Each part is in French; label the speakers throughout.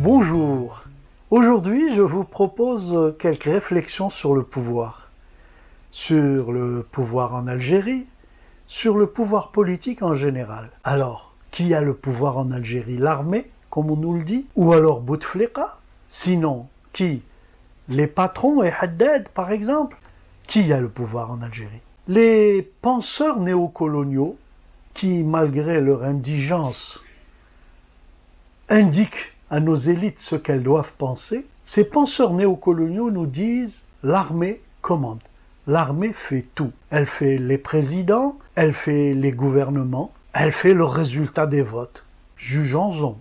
Speaker 1: Bonjour. Aujourd'hui, je vous propose quelques réflexions sur le pouvoir en Algérie, sur le pouvoir politique en général. Alors, qui a le pouvoir en Algérie? L'armée, comme on nous le dit? Ou alors Bouteflika? Sinon, qui? Les patrons et Haddad, par exemple? Qui a le pouvoir en Algérie? Les penseurs néocoloniaux, qui, malgré leur indigence, indiquent à nos élites ce qu'elles doivent penser, ces penseurs néocoloniaux nous disent l'armée commande. L'armée fait tout. Elle fait les présidents, elle fait les gouvernements, elle fait le résultat des votes. Jugeons-en.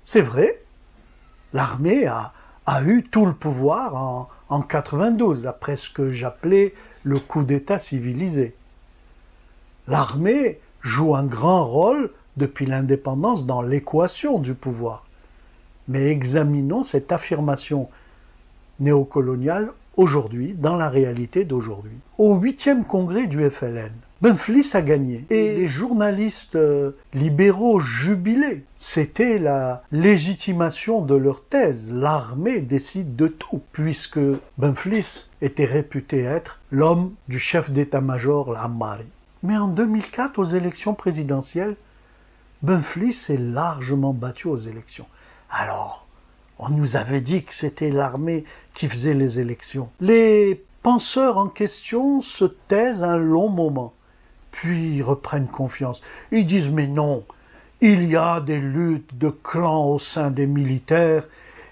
Speaker 1: C'est vrai, l'armée a eu tout le pouvoir en 92, après ce que j'appelais le coup d'État civilisé. L'armée joue un grand rôle depuis l'indépendance dans l'équation du pouvoir. Mais examinons cette affirmation néocoloniale aujourd'hui, dans la réalité d'aujourd'hui. Au 8e congrès du FLN, Benflis a gagné et les journalistes libéraux jubilaient. C'était la légitimation de leur thèse. L'armée décide de tout, puisque Benflis était réputé être l'homme du chef d'état-major, l'Ammari. Mais en 2004, aux élections présidentielles, Benflis est largement battu aux élections. Alors, on nous avait dit que c'était l'armée qui faisait les élections. Les penseurs en question se taisent un long moment, puis ils reprennent confiance. Ils disent « mais non, il y a des luttes de clans au sein des militaires,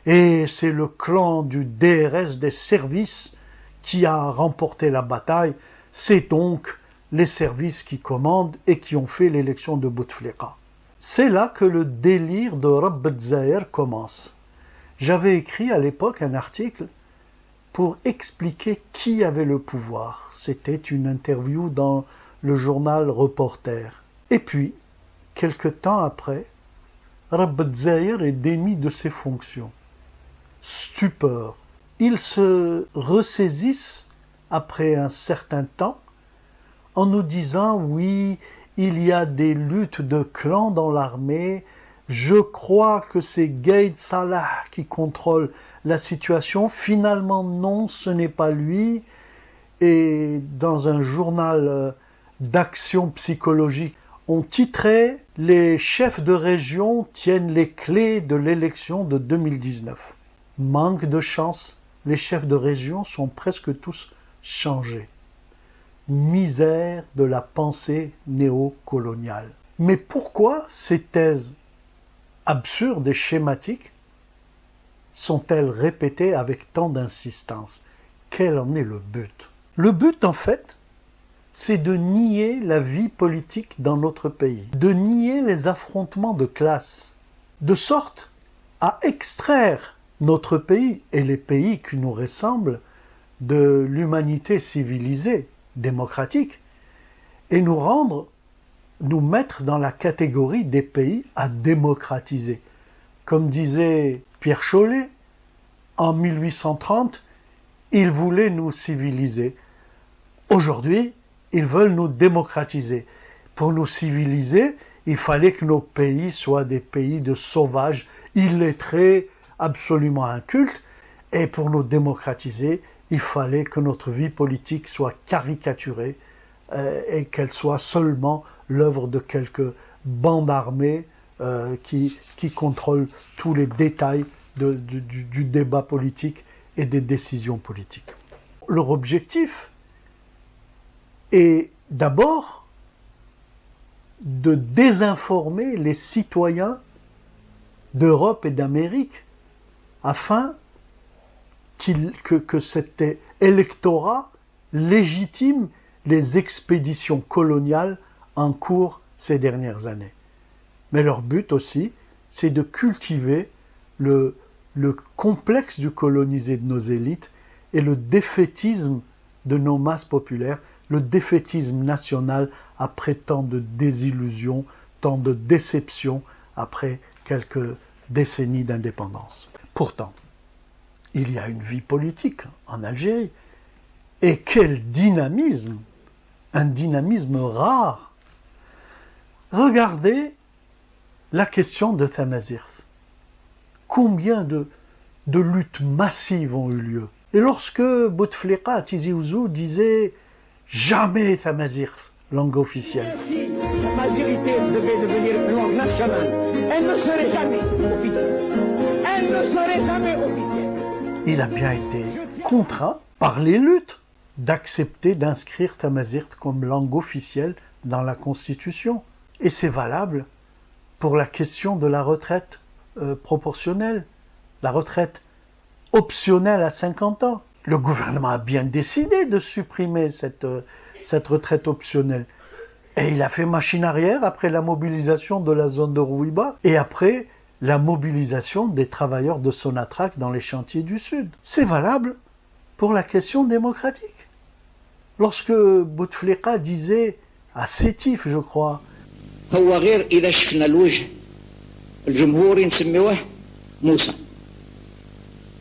Speaker 1: et c'est le clan du DRS des services qui a remporté la bataille, c'est donc les services qui commandent et qui ont fait l'élection de Bouteflika. » C'est là que le délire de Rabat Zahir commence. J'avais écrit à l'époque un article pour expliquer qui avait le pouvoir. C'était une interview dans le journal Reporter. Et puis, quelque temps après, Rabat Zahir est démis de ses fonctions. Stupeur. Ils se ressaisissent après un certain temps en nous disant « oui, il y a des luttes de clans dans l'armée, je crois que c'est Gaïd Salah qui contrôle la situation. Finalement, non, ce n'est pas lui. » Et dans un journal d'action psychologique, on titrait « Les chefs de région tiennent les clés de l'élection de 2019 ». Manque de chance, les chefs de région sont presque tous changés. Misère de la pensée néocoloniale. Mais pourquoi ces thèses absurdes et schématiques sont-elles répétées avec tant d'insistance? Quel en est le but? Le but, en fait, c'est de nier la vie politique dans notre pays, de nier les affrontements de classe, de sorte à extraire notre pays et les pays qui nous ressemblent de l'humanité civilisée, démocratique, et nous mettre dans la catégorie des pays à démocratiser. Comme disait Pierre Chollet, en 1830, ils voulaient nous civiliser. Aujourd'hui, ils veulent nous démocratiser. Pour nous civiliser, il fallait que nos pays soient des pays de sauvages, illettrés, absolument incultes, et pour nous démocratiser, il fallait que notre vie politique soit caricaturée et qu'elle soit seulement l'œuvre de quelques bandes armées qui contrôlent tous les détails du débat politique et des décisions politiques. Leur objectif est d'abord de désinformer les citoyens d'Europe et d'Amérique afin que cet électorat légitime les expéditions coloniales en cours ces dernières années. Mais leur but aussi, c'est de cultiver le complexe du colonisé de nos élites et le défaitisme de nos masses populaires, le défaitisme national après tant de désillusions, tant de déceptions après quelques décennies d'indépendance. Pourtant, il y a une vie politique en Algérie. Et quel dynamisme! Un dynamisme rare. Regardez la question de Tamazight. combien de luttes massives ont eu lieu. Et lorsque Bouteflika Tizi Ouzou disait « Jamais Tamazight, langue officielle ».
Speaker 2: Si la majorité devait devenir une langue nationale, elle ne serait jamais officielle. Elle ne serait jamais officielle.
Speaker 1: Il a bien été contraint par les luttes d'accepter d'inscrire Tamazight comme langue officielle dans la Constitution. Et c'est valable pour la question de la retraite proportionnelle, la retraite optionnelle à 50 ans. Le gouvernement a bien décidé de supprimer cette retraite optionnelle. Et il a fait machine arrière après la mobilisation de la zone de Rouiba et après la mobilisation des travailleurs de Sonatrach dans les chantiers du Sud. C'est valable pour la question démocratique. Lorsque Bouteflika disait à Sétif, je crois,
Speaker 2: هو غير إذا شفنا الوجه الجمهوري نسميوه موسى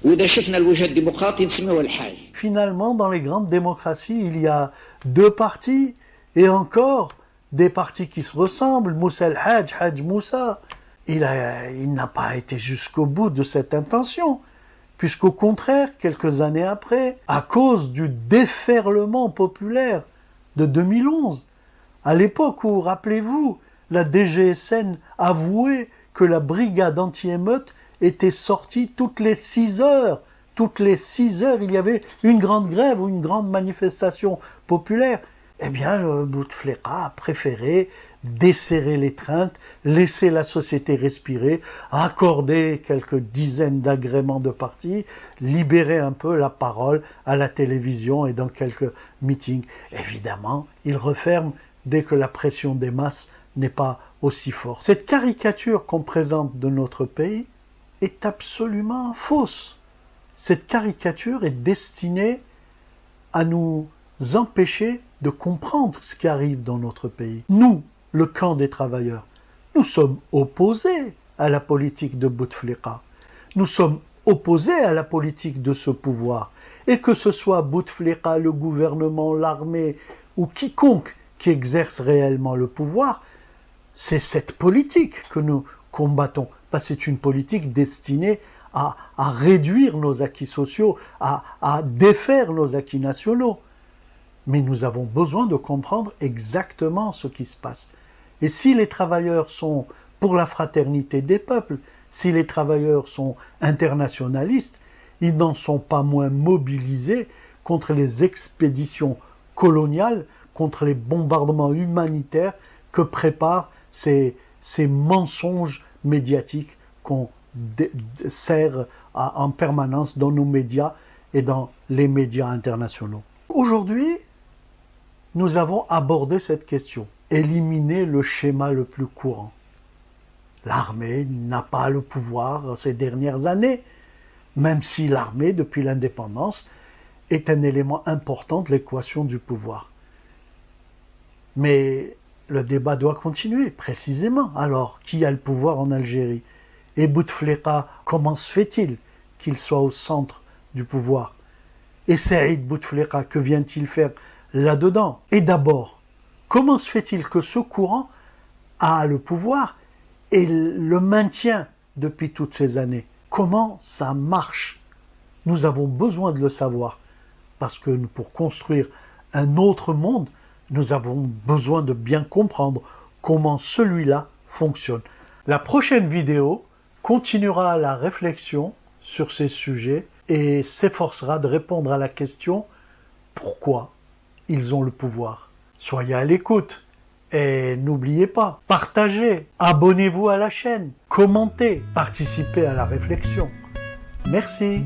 Speaker 2: وإذا شفنا الوجه الديمقراطي نسميوه الحاج. Finalement, dans les grandes démocraties, il y a deux partis et encore des partis qui se ressemblent. Moussa el-Hajj, Hajj Moussa. Il n'a pas été jusqu'au bout de cette intention, puisqu'au contraire, quelques années après, à cause du déferlement populaire de 2011, à l'époque où, rappelez-vous, la DGSN avouait que la brigade anti-émeute était sortie toutes les 6 heures. Toutes les 6 heures, il y avait une grande grève ou une grande manifestation populaire. Eh bien, le Bouteflika a préféré desserrer l'étreinte, laisser la société respirer, accorder quelques dizaines d'agréments de partis, libérer un peu la parole à la télévision et dans quelques meetings. Évidemment, il referme dès que la pression des masses n'est pas aussi forte. Cette caricature qu'on présente de notre pays est absolument fausse. Cette caricature est destinée à nous empêcher de comprendre ce qui arrive dans notre pays. Nous, le camp des travailleurs, nous sommes opposés à la politique de Bouteflika. Nous sommes opposés à la politique de ce pouvoir. Et que ce soit Bouteflika, le gouvernement, l'armée ou quiconque qui exerce réellement le pouvoir, c'est cette politique que nous combattons. Parce que c'est une politique destinée à réduire nos acquis sociaux, à défaire nos acquis nationaux. Mais nous avons besoin de comprendre exactement ce qui se passe. Et si les travailleurs sont pour la fraternité des peuples, si les travailleurs sont internationalistes, ils n'en sont pas moins mobilisés contre les expéditions coloniales, contre les bombardements humanitaires que préparent ces mensonges médiatiques qu'on sert en permanence dans nos médias et dans les médias internationaux. Aujourd'hui, nous avons abordé cette question, éliminer le schéma le plus courant. L'armée n'a pas le pouvoir ces dernières années, même si l'armée, depuis l'indépendance, est un élément important de l'équation du pouvoir. Mais le débat doit continuer, précisément. Alors, qui a le pouvoir en Algérie? Et Bouteflika, comment se fait-il qu'il soit au centre du pouvoir? Et Saïd Bouteflika, que vient-il faire là-dedans? Et d'abord, comment se fait-il que ce courant a le pouvoir et le maintient depuis toutes ces années? Comment ça marche? Nous avons besoin de le savoir, parce que pour construire un autre monde, nous avons besoin de bien comprendre comment celui-là fonctionne. La prochaine vidéo continuera la réflexion sur ces sujets et s'efforcera de répondre à la question « Pourquoi ils ont le pouvoir ?» Soyez à l'écoute et n'oubliez pas, partagez, abonnez-vous à la chaîne, commentez, participez à la réflexion. Merci.